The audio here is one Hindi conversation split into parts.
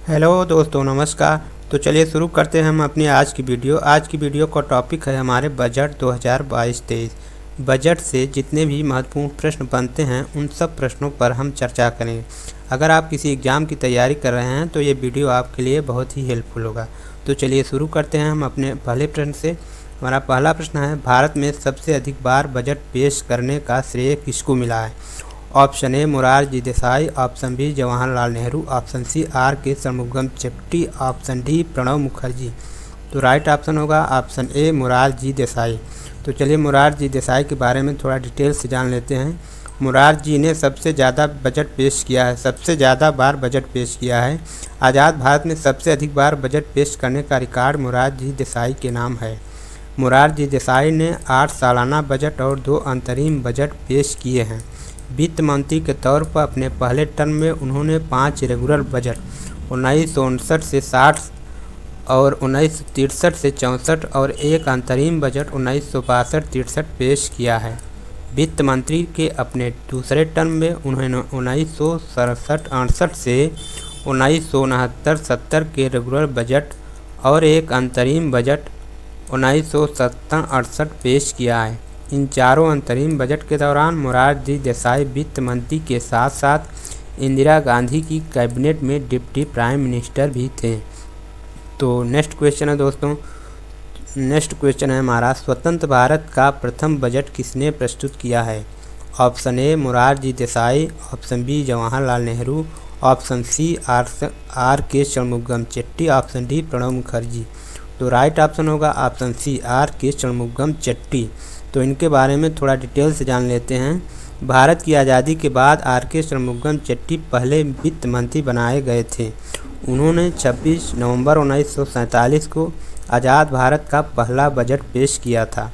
हेलो दोस्तों, नमस्कार। तो चलिए शुरू करते हैं हम अपनी आज की वीडियो का टॉपिक है हमारे बजट 2022-23। बजट से जितने भी महत्वपूर्ण प्रश्न बनते हैं उन सब प्रश्नों पर हम चर्चा करेंगे। अगर आप किसी एग्ज़ाम की तैयारी कर रहे हैं तो ये वीडियो आपके लिए बहुत ही हेल्पफुल होगा। तो चलिए शुरू करते हैं हम अपने पहले प्रश्न से। हमारा पहला प्रश्न है, भारत में सबसे अधिक बार बजट पेश करने का श्रेय किसको मिला है? Option A Morarji Desai, option B Jawaharlal Nehru, option C R K Shanmugam Chetty, option D Pranab Mukherjee. तो राइट ऑप्शन होगा ऑप्शन ए मोरारजी देसाई। तो चलिए मोरारजी देसाई के बारे में थोड़ा डिटेल से जान लेते हैं। मोरारजी ने सबसे ज़्यादा बजट पेश किया है, सबसे ज़्यादा बार बजट पेश किया है। आज़ाद भारत में सबसे अधिक बार बजट पेश करने का रिकॉर्ड मोरारजी देसाई के नाम है। मोरारजी देसाई ने 8 सालाना बजट और 2 अंतरिम बजट पेश किए हैं। वित्त मंत्री के तौर पर अपने पहले टर्म में उन्होंने 5 रेगुलर बजट 1959 से 60 और 1963 से 64 और एक अंतरिम बजट 1962-63 पेश किया है। वित्त मंत्री के अपने दूसरे टर्म में उन्होंने 1967-68 से 1969-70 के रेगुलर बजट और एक अंतरिम बजट 1967-68 पेश किया है। इन चारों अंतरिम बजट के दौरान मोरारजी देसाई वित्त मंत्री के साथ साथ इंदिरा गांधी की कैबिनेट में डिप्टी प्राइम मिनिस्टर भी थे। तो नेक्स्ट क्वेश्चन है दोस्तों, नेक्स्ट क्वेश्चन है हमारा, स्वतंत्र भारत का प्रथम बजट किसने प्रस्तुत किया है? Option A Morarji Desai, option B Jawaharlal Nehru, option C R K Shanmugam Chetty, option D Pranab Mukherjee. तो राइट ऑप्शन होगा option C R K Shanmugam Chetty. तो इनके बारे में थोड़ा डिटेल से जान लेते हैं। भारत की आज़ादी के बाद आर के षणमुगम चेट्टी पहले वित्त मंत्री बनाए गए थे। उन्होंने 26 नवंबर 1947 को आज़ाद भारत का पहला बजट पेश किया था।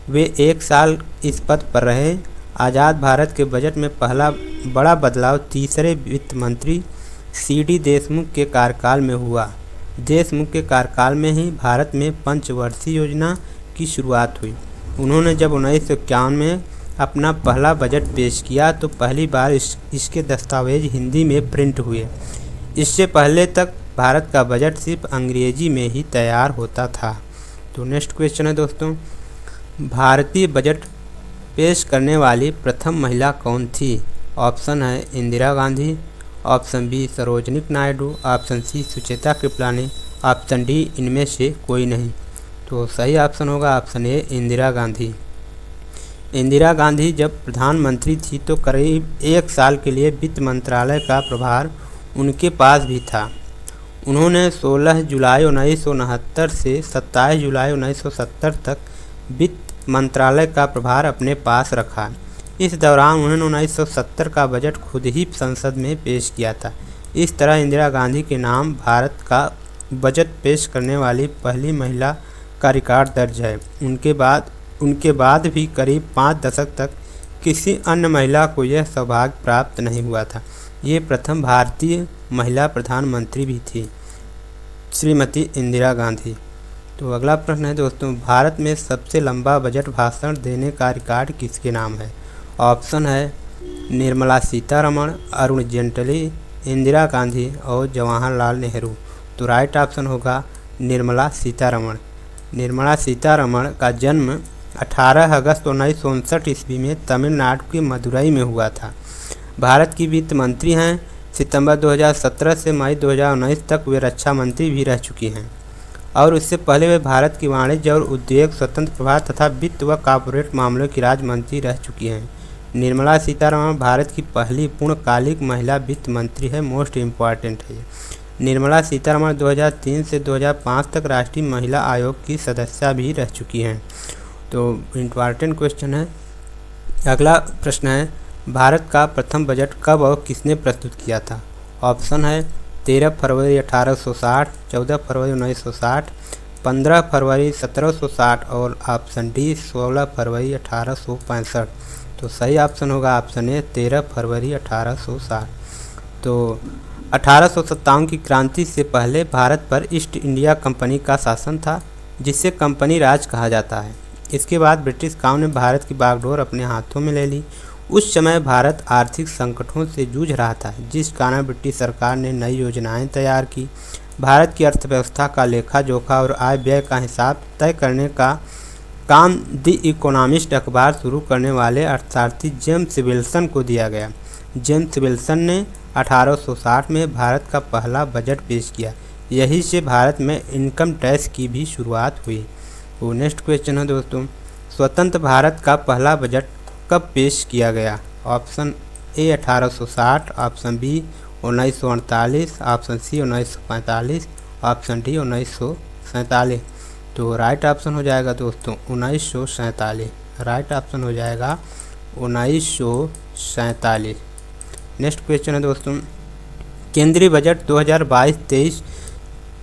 वे 1 साल इस पद पर रहे। आज़ाद भारत के बजट में पहला बड़ा बदलाव तीसरे वित्त मंत्री सी.डी. देशमुख के कार्यकाल में हुआ। देशमुख के कार्यकाल में ही भारत में पंचवर्षीय योजना की शुरुआत हुई। उन्होंने जब 1951 में अपना पहला बजट पेश किया तो पहली बार इसके दस्तावेज हिंदी में प्रिंट हुए। इससे पहले तक भारत का बजट सिर्फ अंग्रेजी में ही तैयार होता था। तो नेक्स्ट क्वेश्चन है दोस्तों, भारतीय बजट पेश करने वाली प्रथम महिला कौन थी? Option A Indira Gandhi, option B Sarojini Naidu, option C Sucheta Kripalani, option D इनमें से कोई नहीं। तो सही ऑप्शन होगा ऑप्शन ए इंदिरा गांधी। इंदिरा गांधी जब प्रधानमंत्री थी तो करीब 1 साल के लिए वित्त मंत्रालय का प्रभार उनके पास भी था। उन्होंने 16 जुलाई 1969 से 27 जुलाई 1970 तक वित्त मंत्रालय का प्रभार अपने पास रखा। इस दौरान उन्होंने 1970 का बजट खुद ही संसद में पेश किया था। इस तरह इंदिरा गांधी के नाम भारत का बजट पेश करने वाली पहली महिला का रिकॉर्ड दर्ज है। उनके बाद भी करीब 5 दशक तक किसी अन्य महिला को यह सौभाग्य प्राप्त नहीं हुआ था। ये प्रथम भारतीय महिला प्रधानमंत्री भी थी, श्रीमती इंदिरा गांधी। तो अगला प्रश्न है दोस्तों, भारत में सबसे लंबा बजट भाषण देने का रिकॉर्ड किसके नाम है? ऑप्शन है निर्मला सीतारमण, अरुण जेटली, इंदिरा गांधी और जवाहरलाल नेहरू। तो राइट ऑप्शन होगा निर्मला सीतारमण। निर्मला सीतारमण का जन्म 18 अगस्त 1959 ईस्वी में तमिलनाडु के मदुरई में हुआ था। भारत की वित्त मंत्री हैं। सितंबर 2017 से मई 2019 तक वे रक्षा मंत्री भी रह चुकी हैं और उससे पहले वे भारत की वाणिज्य और उद्योग स्वतंत्र प्रभार तथा वित्त व कॉर्पोरेट मामलों की राज्य मंत्री रह चुकी हैं। निर्मला सीतारमण भारत की पहली पूर्णकालिक महिला वित्त मंत्री है। मोस्ट इम्पॉर्टेंट है। निर्मला सीतारमण 2003 से 2005 तक राष्ट्रीय महिला आयोग की सदस्य भी रह चुकी हैं। तो इम्पॉर्टेंट क्वेश्चन है। अगला प्रश्न है, भारत का प्रथम बजट कब और किसने प्रस्तुत किया था? ऑप्शन है 13 फरवरी 1860, 14 फरवरी 1960, 15 फरवरी 1760 और ऑप्शन डी 16 फरवरी 1865। तो सही ऑप्शन होगा ऑप्शन ए 13 फरवरी 1860। तो 1857 की क्रांति से पहले भारत पर ईस्ट इंडिया कंपनी का शासन था, जिसे कंपनी राज कहा जाता है। इसके बाद ब्रिटिश काउंसिल ने भारत की बागडोर अपने हाथों में ले ली। उस समय भारत आर्थिक संकटों से जूझ रहा था, जिस कारण ब्रिटिश सरकार ने नई योजनाएं तैयार की। भारत की अर्थव्यवस्था का लेखा जोखा और आय व्यय का हिसाब तय करने का काम द इकोनॉमिस्ट अखबार शुरू करने वाले अर्थशास्त्री जेम्स विल्सन को दिया गया। जेम्स विल्सन ने 1860 में भारत का पहला बजट पेश किया। यही से भारत में इनकम टैक्स की भी शुरुआत हुई। तो नेक्स्ट क्वेश्चन है दोस्तों, स्वतंत्र भारत का पहला बजट कब पेश किया गया? Option A 1860, option B 1948, option C 1945, option D 1947। तो राइट ऑप्शन हो जाएगा दोस्तों 1947। राइट ऑप्शन हो जाएगा 1947। नेक्स्ट क्वेश्चन है दोस्तों, केंद्रीय बजट 2022-23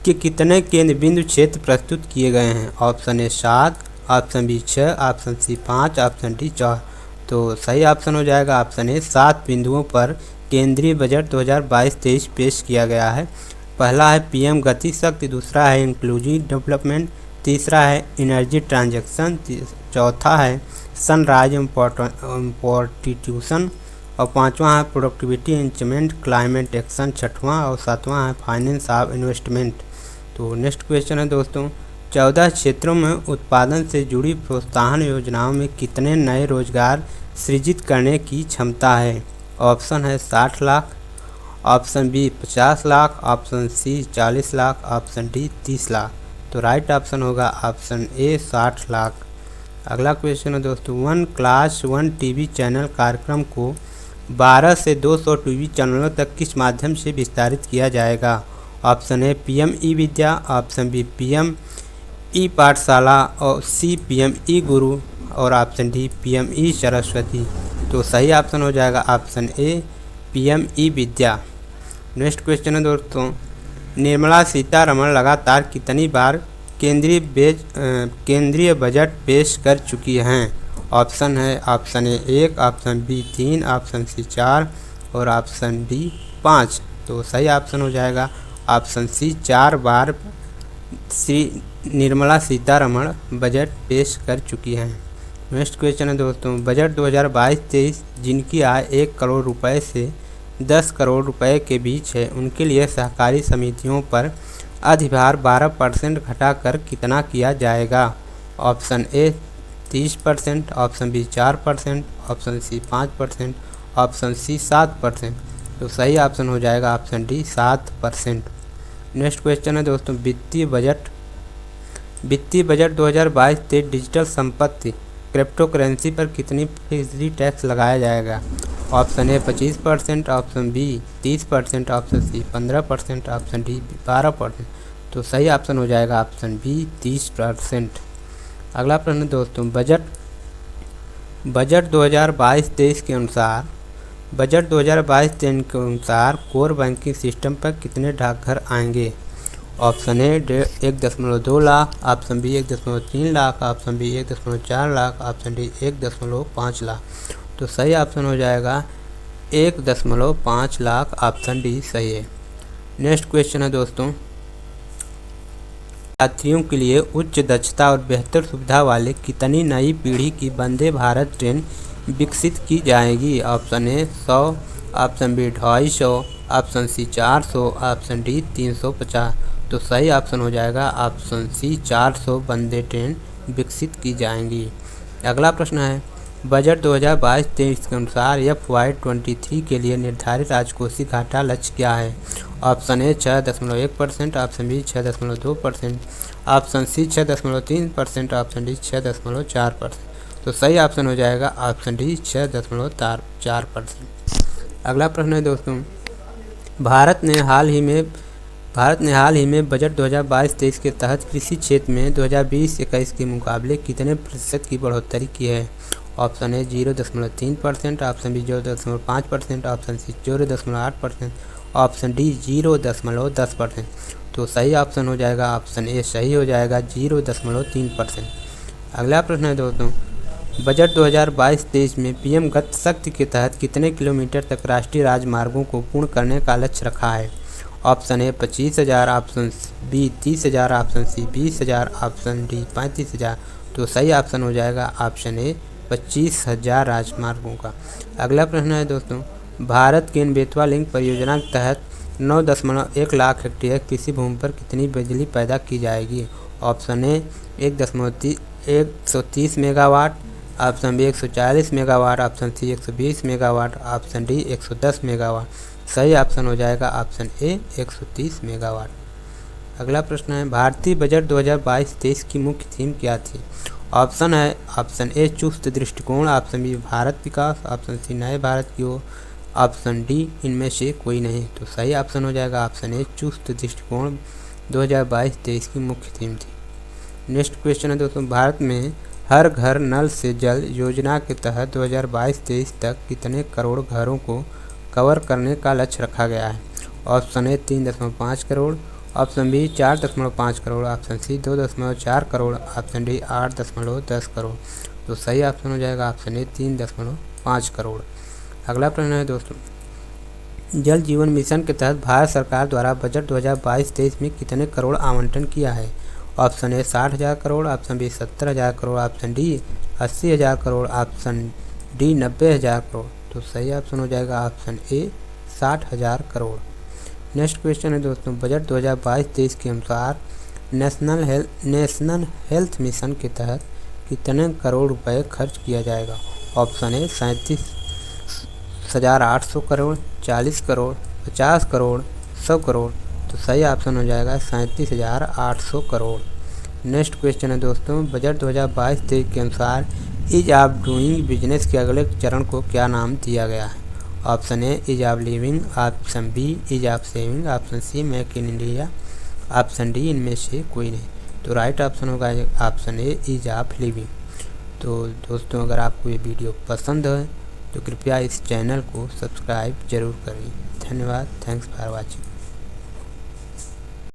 के कितने केंद्र बिंदु क्षेत्र प्रस्तुत किए गए हैं? Option A 7, option B 6, option C 5, option D 4। तो सही ऑप्शन हो जाएगा ऑप्शन ए 7 बिंदुओं पर केंद्रीय बजट 2022-23 पेश किया गया है। पहला है पीएम गति शक्ति, दूसरा है इंक्लूसिव डेवलपमेंट, तीसरा है एनर्जी ट्रांजैक्शन, चौथा है सनराइज इम्पोर्टिट्यूशन और पांचवा है प्रोडक्टिविटी इंक्रीमेंट क्लाइमेट एक्शन, छठवां और सातवां है फाइनेंस ऑफ इन्वेस्टमेंट। तो नेक्स्ट क्वेश्चन है दोस्तों, 14 क्षेत्रों में उत्पादन से जुड़ी प्रोत्साहन योजनाओं में कितने नए रोजगार सृजित करने की क्षमता है? Option A 60 lakh, option B 50 lakh, option C 40 lakh, option D 30 lakh. तो राइट ऑप्शन होगा ऑप्शन ए 60 लाख। अगला क्वेश्चन है दोस्तों, 1 क्लास 1 टीवी चैनल कार्यक्रम को 12 से 200 टीवी चैनलों तक किस माध्यम से विस्तारित किया जाएगा? Option A PM E Vidya, option B PM E Pathshala और सी पीएम ई गुरु और option D PM E Saraswati. तो सही ऑप्शन हो जाएगा option A PM E Vidya. Next question है दोस्तों, निर्मला सीतारमण लगातार कितनी बार केंद्रीय बजट पेश कर चुकी हैं? ऑप्शन है option A 1, option B 3, option C 4 और ऑप्शन डी 5। तो सही ऑप्शन हो जाएगा ऑप्शन सी 4 बार श्री निर्मला सीतारमण बजट पेश कर चुकी हैं। नेक्स्ट क्वेश्चन है दोस्तों, बजट 2022-23 जिनकी आय 1 करोड़ रुपए से 10 करोड़ रुपए के बीच है, उनके लिए सहकारी समितियों पर अधिभार 12% घटाकर कितना किया जाएगा? Option A 30%, option B 4%, option C 5%, option C 7%। तो सही ऑप्शन हो जाएगा ऑप्शन डी 7%। नेक्स्ट क्वेश्चन है दोस्तों, वित्तीय बजट 2022-23 डिजिटल संपत्ति क्रिप्टो करेंसी पर कितनी फीसदी टैक्स लगाया जाएगा? Option A 25%, option B 30%, option C 15%, option D 12%। तो सही ऑप्शन हो जाएगा ऑप्शन बी 30%। अगला प्रश्न दोस्तों, बजट 2022-23 के अनुसार कोर बैंकिंग सिस्टम पर कितने डाकघर आएंगे? Option A 1.2 lakh, option B 1.3 lakh, option B 1.4 lakh, option D 1.5 lakh. तो सही ऑप्शन हो जाएगा 1.5 लाख, ऑप्शन डी सही है। नेक्स्ट क्वेश्चन है दोस्तों, यात्रियों के लिए उच्च दक्षता और बेहतर सुविधा वाले कितनी नई पीढ़ी की वंदे भारत ट्रेन विकसित की जाएगी? Option A 100, option B 250, option C 400, option D 350। तो सही ऑप्शन हो जाएगा ऑप्शन सी 400 वंदे ट्रेन विकसित की जाएंगी। अगला प्रश्न है, बजट 2022-23 के अनुसार FY23 के लिए निर्धारित राजकोषीय घाटा लक्ष्य क्या है? Option A 6.1%, option B 6.2%, option C 6.3%, option D 6.4%। तो सही ऑप्शन हो जाएगा ऑप्शन डी 6.4%। अगला प्रश्न है दोस्तों, भारत ने हाल ही में बजट 2022-23 के तहत कृषि क्षेत्र में 2020-21 के मुकाबले कितने प्रतिशत की बढ़ोतरी की है? Option A 0.3%, option B 0.5%, option C 0.8%, option D 0.10%। तो सही ऑप्शन हो जाएगा ऑप्शन ए सही हो जाएगा 0.3%। अगला प्रश्न है दोस्तों, बजट 2022-23 में पीएम गति शक्ति के तहत कितने किलोमीटर तक राष्ट्रीय राजमार्गों को पूर्ण करने का लक्ष्य रखा है? Option A 25,000, option B 30,000, option C 20,000, option D 35,000। तो सही ऑप्शन हो जाएगा ऑप्शन ए 25,000 राजमार्गों का। अगला प्रश्न है दोस्तों, भारत केन बेतवा लिंक परियोजना के तहत 9.1 लाख हेक्टेयर कृषि भूमि पर कितनी बिजली पैदा की जाएगी? Option A 130 megawatt, option B 140 megawatt, option C 120 megawatt, option D 110 megawatt. सही ऑप्शन हो जाएगा ऑप्शन ए 130 मेगावाट। अगला प्रश्न है, भारतीय बजट 2022-23 की मुख्य थीम क्या थी? ऑप्शन है ऑप्शन ए चुस्त दृष्टिकोण, ऑप्शन बी भारत विकास, ऑप्शन सी नए भारत की ओर, ऑप्शन डी इनमें से कोई नहीं। तो सही ऑप्शन हो जाएगा ऑप्शन ए चुस्त दृष्टिकोण 2022-23 की मुख्य थीम थी। नेक्स्ट क्वेश्चन है दोस्तों, भारत में हर घर नल से जल योजना के तहत 2022-23 तक कितने करोड़ घरों को कवर करने का लक्ष्य रखा गया है? Option A 3.5 crore, option B 4.5 crore, option C 2.4 crore, option D 8.10 crore. तो सही ऑप्शन हो जाएगा ऑप्शन ए 3.5 करोड़। अगला प्रश्न है दोस्तों, जल जीवन मिशन के तहत भारत सरकार द्वारा बजट 2022-23 में कितने करोड़ आवंटन किया है? Option A 60,000 crore, option B 70,000 crore, option D 80,000 crore, option D 90,000 crore. तो सही ऑप्शन हो जाएगा option A 60,000 crore. Next question है दोस्तों, बजट 2022-23 के अनुसार नेशनल हेल्थ मिशन के तहत कितने करोड़ रुपए खर्च किया जाएगा? ऑप्शन ए 37,800 करोड़, 40 करोड़, 50 करोड़, 100 करोड़। तो सही ऑप्शन हो जाएगा 37,800 करोड़। नेक्स्ट क्वेश्चन है दोस्तों, बजट 2022-23 के अनुसार ईज ऑफ डूइंग बिजनेस के अगले चरण को क्या नाम दिया गया है? Option A ease of living, option B ease of saving, option C make in India, option D इनमें से कोई नहीं। तो राइट ऑप्शन होगा option A ease of living. तो दोस्तों, अगर आपको ये वीडियो पसंद है तो कृपया इस चैनल को सब्सक्राइब जरूर करें। धन्यवाद। Thanks for watching.